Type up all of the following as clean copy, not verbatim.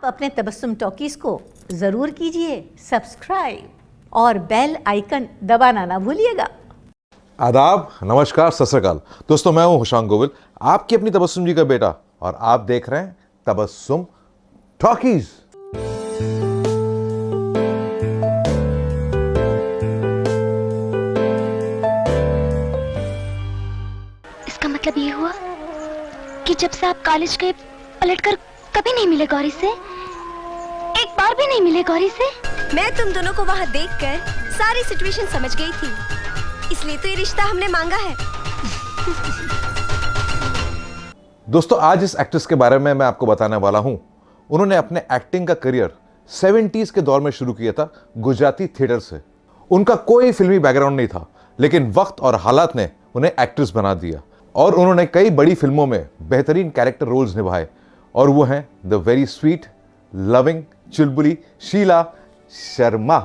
अपने तबस्सुम टॉकीज को जरूर कीजिए सब्सक्राइब और बेल आइकन दबाना ना भूलिएगा। आदाब, नमस्कार, सत श्री अकाल। दोस्तों, मैं हूं हुशांग गोविल, आपकी अपनी तबस्सुम जी का बेटा, और आप देख रहे हैं तबस्सुम टॉकीज। इसका मतलब ये हुआ कि जब से आप कॉलेज गए पलटकर कभी नहीं मिले गौरी से, एक बार भी नहीं मिले गौरी से। मैं तुम दोनों को वहाँ देखकर सारी सिचुएशन समझ गई थी, इसलिए तो ये रिश्ता हमने मांगा है। दोस्तों, आज इस एक्ट्रेस के बारे में मैं आपको बताने वाला हूं। उन्होंने अपने एक्टिंग का करियर 70s के दौर में शुरू किया था गुजराती थिएटर से। उनका कोई फिल्मी बैकग्राउंड नहीं था, लेकिन वक्त और हालात ने उन्हें एक्ट्रेस बना दिया और उन्होंने कई बड़ी फिल्मों में बेहतरीन कैरेक्टर रोल्स निभाए, और वो हैं द वेरी स्वीट, लविंग, चुलबुली Sheela Sharma.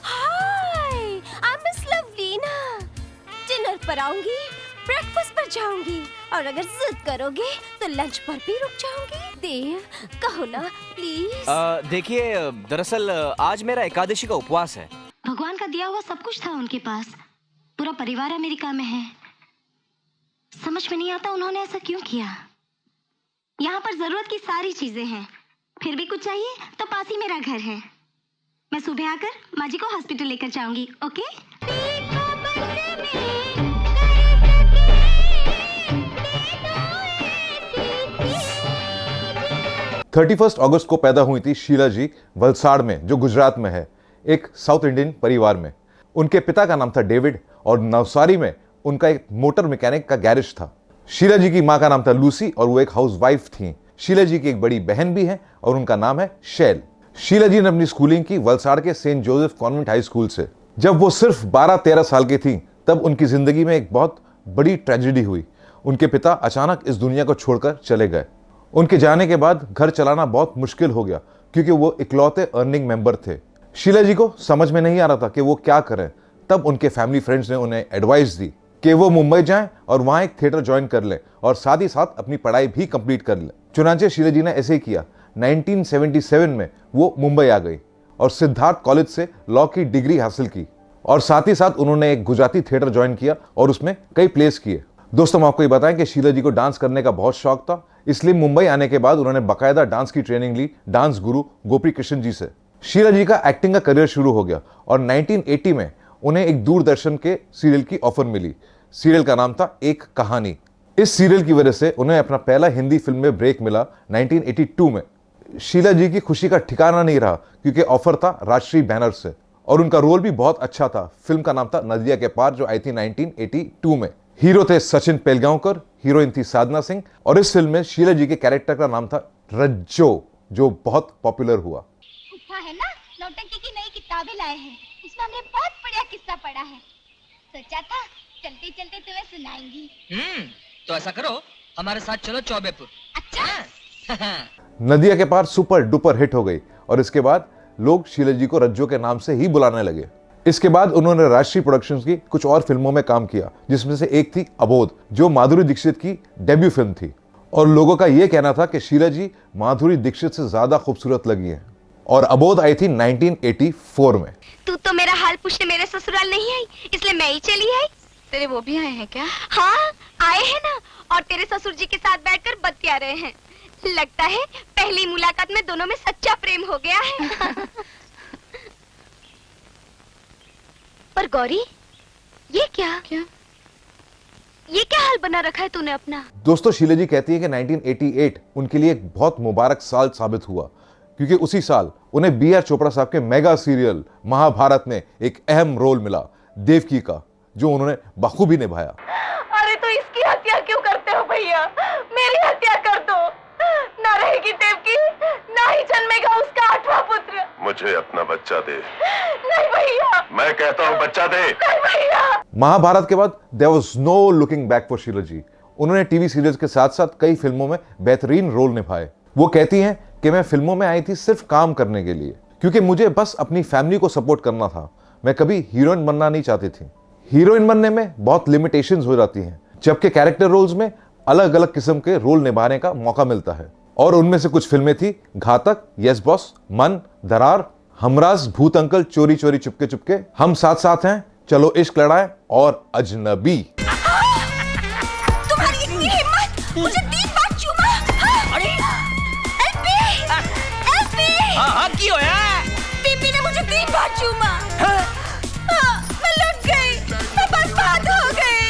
Hi, I am miss Lovelina. Dinner पर आऊंगी, ब्रेकफास्ट पर जाऊंगी, और अगर जिद करोगे तो लंच पर भी रुक जाऊंगी। देव, कहो ना प्लीज। देखिए, दरअसल आज मेरा एकादशी का उपवास है। भगवान का दिया हुआ सब कुछ था उनके पास, पूरा परिवार अमेरिका में है। समझ में नहीं आता उन्होंने ऐसा क्यों किया। यहाँ पर जरूरत की सारी चीजें हैं, फिर भी कुछ चाहिए तो पास ही मेरा घर है। मैं सुबह आकर माँ जी को हॉस्पिटल लेकर जाऊंगी। ओके? 31 अगस्त को पैदा हुई थी शीला जी वलसाड़ में, जो गुजरात में है, एक साउथ इंडियन परिवार में। उनके पिता का नाम था डेविड और नवसारी में उनका एक मोटर मैकेनिक का गैरेज था। शीला जी की मां का नाम था लूसी और वो एक हाउसवाइफ थी। शीला जी की एक बड़ी बहन भी है और उनका नाम है शैल। शीला जी ने अपनी स्कूलिंग की वलसाड़ के saint Joseph convent high school से। जब वो सिर्फ 12-13 साल की थी, तब उनकी जिंदगी में एक बहुत बड़ी ट्रेजेडी हुई। उनके पिता अचानक इस दुनिया को छोड़कर चले गए। उनके जाने के बाद घर चलाना बहुत मुश्किल हो गया, क्योंकि वो इकलौते अर्निंग मेंबर थे। शीला जी को समझ में नहीं आ रहा था कि वो क्या करें। तब उनके फैमिली फ्रेंड्स ने उन्हें एडवाइस दी कि वो मुंबई जाएं और वहां एक थिएटर ज्वाइन कर लें और साथ ही साथ अपनी पढ़ाई भी कंप्लीट कर लें। चुनांचे शीला जी ने ऐसे ही किया। 1977 में वो मुंबई आ गई और सिद्धार्थ कॉलेज से लॉ की डिग्री हासिल की, और साथ ही साथ उन्होंने एक गुजराती थिएटर ज्वाइन किया और उसमें कई प्लेस किए। दोस्तों, हम आपको ये बताएं कि शीला जी को डांस करने का बहुत शौक था, इसलिए मुंबई आने के बाद उन्होंने बाकायदा डांस की ट्रेनिंग ली डांस गुरु गोपी कृष्ण जी से। शीला जी का एक्टिंग का करियर शुरू हो गया और 1980 में उन्हें एक दूरदर्शन के सीरियल की ऑफर मिली। सीरियल का नाम था एक कहानी। इस सीरियल की वजह से उन्हें अपना पहला हिंदी फिल्म में ब्रेक मिला 1982 में। शीला जी की खुशी का ठिकाना नहीं रहा, क्योंकि ऑफर था राजश्री बैनर से और उनका रोल भी बहुत अच्छा था। फिल्म का नाम था नदिया के पार, जो आई थी 1982 में। हीरो थे सचिन पेलगांवकर, हीरोइन थी साधना सिंह, और इस फिल्म में शीला जी के कैरेक्टर का नाम था रज्जो, जो बहुत पॉपुलर हुआ। है ना, नौटंकी की नई किताबें लाए हैं, इसमें हमने बहुत बढ़िया किस्सा पढ़ा है। सोचा था चलते चलते तुम्हें सुनाएंगी। तो ऐसा करो, हमारे साथ चलो चौबेपुर। अच्छा। नदिया के पार सुपर डुपर हिट हो गई और इसके बाद लोग शीला जी को रज्जो के नाम से ही बुलाने लगे। इसके बाद उन्होंने राष्ट्रीय प्रोडक्शंस की कुछ और फिल्मों में काम किया, जिसमें से एक थी अबोध, जो माधुरी दीक्षित की डेब्यू फिल्म थी, और लोगों का यह कहना था कि शीला जी माधुरी दीक्षित से ज्यादा खूबसूरत लगी हैं। और अबोध आई थी 1984 में। तू तो मेरा हाल पूछने मेरे ससुराल नहीं आई, इसलिए मैं ही चली आई। तेरे वो भी आए हैं क्या? हाँ, आए हैं ना, और तेरे ससुर जी के साथ बैठकर बतिया रहे हैं। लगता है पहली मुलाकात में दोनों में सच्चा प्रेम हो गया है। पर गौरी, ये क्या ये क्या हाल बना रखा है तूने अपना? दोस्तों, शीला जी कहती है कि 1988 उनके लिए एक बहुत मुबारक साल साबित हुआ, क्योंकि उसी साल उन्हें बी आर चोपड़ा साहब के मेगा सीरियल महाभारत में एक अहम रोल मिला, देवकी का, जो उन्होंने बखूबी निभाया। अरे तो इसकी हत्या क्यों करते हो भैया? मेरी हत्या कर दो, ना रहेगी देवकी, ना ही जन्मेगा उसका 8वां पुत्र। मुझे अपना बच्चा दे। नहीं भैया, मैं कहता हूँ बच्चा दे। नहीं भैया। महाभारत के बाद there was no looking back for Sheela ji. उन्होंने टीवी सीरियल्स के साथ साथ कई फिल्मों में बेहतरीन रोल निभाए। वो कहती हैं कि मैं फिल्मों में आई थी सिर्फ काम करने के लिए, क्योंकि मुझे बस अपनी फैमिली को सपोर्ट करना था। मैं कभी हीरोइन बनना नहीं चाहती थी। हीरोइन बनने में बहुत लिमिटेशंस हो जाती हैं, जबकि कैरेक्टर रोल्स में अलग अलग किस्म के रोल निभाने का मौका मिलता है। और उनमें से कुछ फिल्में थी घातक, यस बॉस, मन, दरार, हमराज, भूत अंकल, चोरी चोरी चुपके चुपके, हम साथ साथ हैं, चलो इश्क लड़ाए और अजनबी। तुम्हारी इतनी हिम्मत, मुझे 3 बार चूमा। अरे एलपी, एलपी। हाँ की होया? बीबी ने मुझे 3 बार चूमा। मैं लुट गई, मैं बर्बाद हो गई।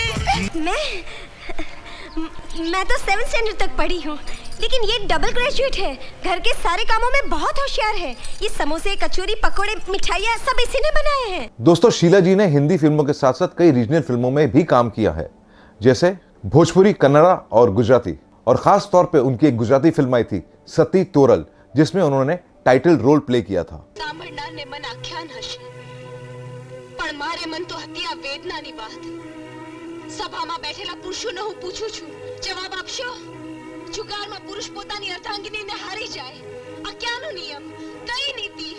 मैं तो 7th स्टैंडर्ड तक पढ़ी हूँ, लेकिन ये डबल ग्रेजुएट है। घर के सारे कामों में बहुत होशियार है। ये समोसे, कचौरी, पकोड़े, मिठाइयाँ सब इसी ने बनाए हैं। दोस्तों, शीला जी ने हिंदी फिल्मों के साथ साथ कई रीजनल फिल्मों में भी काम किया है, जैसे भोजपुरी, कन्नड़ा और गुजराती। और खास तौर पे उनकी एक गुजराती फिल्म आई थी सती तोरल, जिसमें उन्होंने टाइटल रोल प्ले किया था। સાંભળનારને મન આખ્યાન હશે, પણ મારે મન તો હત્યા વેદનાની વાત। સભામાં બેઠેલા પુરુષોને હું પૂછું છું, જવાબ આપશો? જુગારમાં પુરુષ પોતાની અર્ધાંગિનીને હારી જાય, આ ક્યાંનો નિયમ, કઈ નીતિ,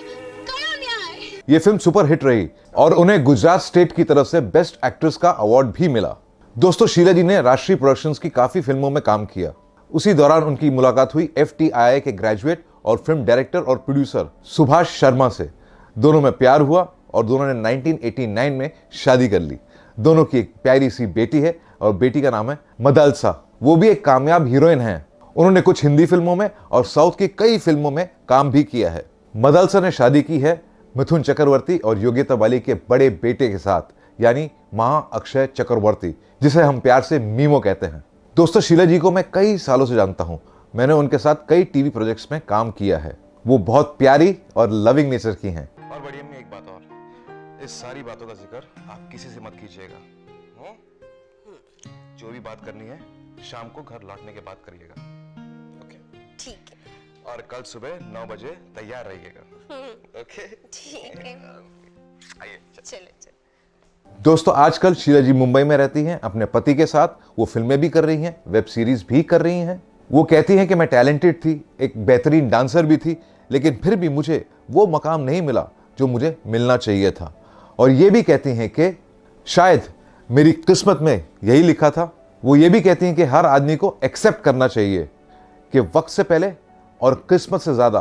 કયો ન્યાય? ये फिल्म सुपर हिट रही और उन्हें गुजरात स्टेट की तरफ से बेस्ट एक्ट्रेस का अवार्ड भी मिला। दोस्तों, शीला जी ने राष्ट्रीय प्रोडक्शंस की काफी फिल्मों में काम किया। उसी दौरान उनकी मुलाकात हुई FTII के ग्रेजुएट और फिल्म डायरेक्टर और प्रोड्यूसर सुभाष शर्मा से। दोनों में प्यार हुआ और दोनों ने 1989 में शादी कर ली। दोनों की एक प्यारी सी बेटी है और बेटी का नाम है मदालसा। वो भी एक कामयाब हीरोइन है। उन्होंने कुछ हिंदी फिल्मों में और साउथ की कई फिल्मों में काम भी किया है। मदालसा ने शादी की है मिथुन चक्रवर्ती और योगिता बाली के बड़े बेटे के साथ, यानी महा अक्षय चक्रवर्ती, जिसे हम प्यार से मीमो कहते हैं। दोस्तों, शीला जी को मैं कई सालों से जानता हूं। मैंने उनके साथ कई टीवी प्रोजेक्ट्स में काम किया है। वो बहुत प्यारी और लविंग नेचर की हैं। और बड़ी अम्मी, एक बात और, इस सारी बातों का जिक्र आप किसी से मत कीजिएगा। जो भी बात करनी है शाम को घर लौटने के बाद करिएगा। ओके? ठीक है। और कल सुबह 9 बजे तैयार रहिएगा। ओके? ठीक है। आइए। चलो। दोस्तों, आजकल शीला जी मुंबई में रहती हैं अपने पति के साथ। वो फिल्में भी कर रही हैं, वेब सीरीज भी कर रही हैं। वो कहती हैं कि मैं टैलेंटेड थी, एक बेहतरीन डांसर भी थी, लेकिन फिर भी मुझे वो मकाम नहीं मिला जो मुझे मिलना चाहिए था। और ये भी कहती हैं कि शायद मेरी किस्मत में यही लिखा था। वो ये भी कहती हैं कि हर आदमी को एक्सेप्ट करना चाहिए कि वक्त से पहले और किस्मत से ज़्यादा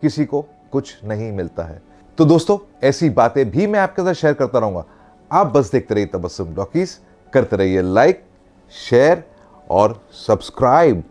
किसी को कुछ नहीं मिलता है। तो दोस्तों, ऐसी बातें भी मैं आपके साथ शेयर करता रहूँगा। आप बस देखते रहिए तबस्सुम टॉकीज, करते रहिए लाइक, शेयर और सब्सक्राइब।